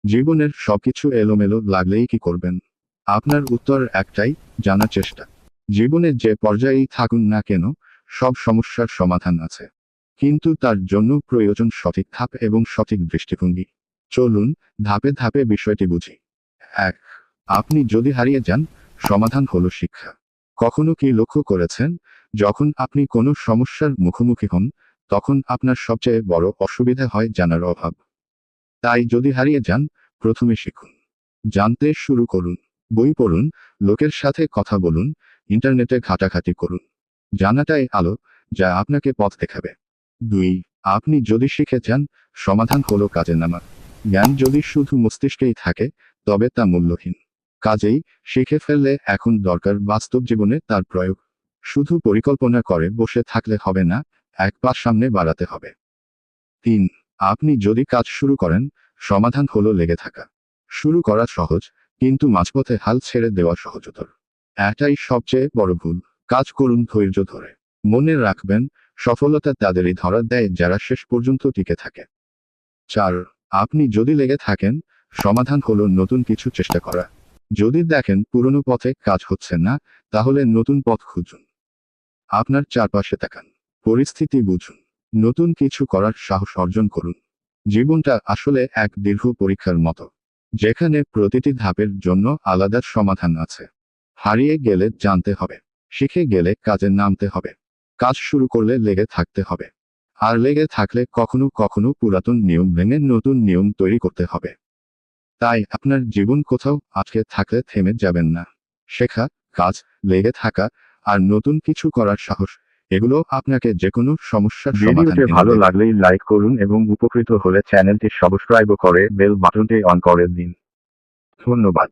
জীবনের সবকিছু এলোমেলো লাগলেই কি করবেন? আপনার উত্তর একটাই, জানার চেষ্টা। জীবনে যে পর্যায়েই থাকুন না কেন, সব সমস্যার সমাধান আছে। কিন্তু তার জন্য প্রয়োজন সঠিক ধাপ এবং সঠিক দৃষ্টিভঙ্গি। চলুন ধাপে ধাপে বিষয়টি বুঝি। ১. আপনি যদি হারিয়ে যান, সমাধান হলো শিক্ষা। কখনো কি লক্ষ্য করেছেন, যখন আপনি কোনো সমস্যার মুখোমুখি হন, তখন আপনার সবচেয়ে বড় অসুবিধা হয় জানার অভাব। তাই যদি হারিয়ে যান, প্রথমে শিখুন। জানতে শুরু করুন। বই পড়ুন, লোকের সাথে কথা বলুন, ইন্টারনেটে ঘাটাঘাটি করুন। জানাটাই আলো, যা আপনাকে পথ দেখাবে। ২. আপনি যদি শিখে যান, সমাধান হলো কাজে নামা। জ্ঞান যদি শুধু মস্তিষ্কেই থাকে, তবে তা মূল্যহীন। কাজেই শিখে ফেললে এখন দরকার বাস্তব জীবনে তার প্রয়োগ। শুধু পরিকল্পনা করে বসে থাকলে হবে না, এক পা সামনে বাড়াতে হবে। ৩. আপনি যদি কাজ শুরু করেন, সমাধান হলো লেগে থাকা। শুরু করা সহজ, কিন্তু মাঝপথে হাল ছেড়ে দেওয়া সহজতর। এটাই সবচেয়ে বড় ভুল। কাজ করুন ধৈর্য ধরে। মনে রাখবেন, সফলতা তাদেরই ধরা দেয় যারা শেষ পর্যন্ত টিকে থাকে। ৪. আপনি যদি লেগে থাকেন, সমাধান হলো নতুন কিছু চেষ্টা করা। যদি দেখেন পুরনো পথে কাজ হচ্ছে না, তাহলে নতুন পথ খুঁজুন। আপনার চারপাশে তাকান। পরিস্থিতি বুঝুন। নতুন কিছু করার সাহস অর্জন করুন। জীবনটা আসলে এক দীর্ঘ পরীক্ষার মতো, যেখানে প্রতিটি ধাপের জন্য আলাদা সমাধান আছে। হারিয়ে গেলে জানতে হবে। শিখে গেলে কাজে নামতে হবে। কাজ শুরু করলে লেগে থাকতে হবে। আর লেগে থাকলে কখনো কখনো পুরাতন নিয়ম ভেঙে নতুন নিয়ম তৈরি করতে হবে। তাই আপনার জীবন কোথাও আটকে থাকলে থেমে যাবেন না। শেখা, কাজ, লেগে থাকা, আর নতুন কিছু করার সাহস, এগুলো আপনাকে যেকোনো সমস্যার সমাধান ভিডিওটি এনে ভালো দেবে। লাগলেই লাইক করুন এবং উপকৃত হলে চ্যানেলটি সাবস্ক্রাইব করে বেল বাটনটি অন করে দিন। ধন্যবাদ।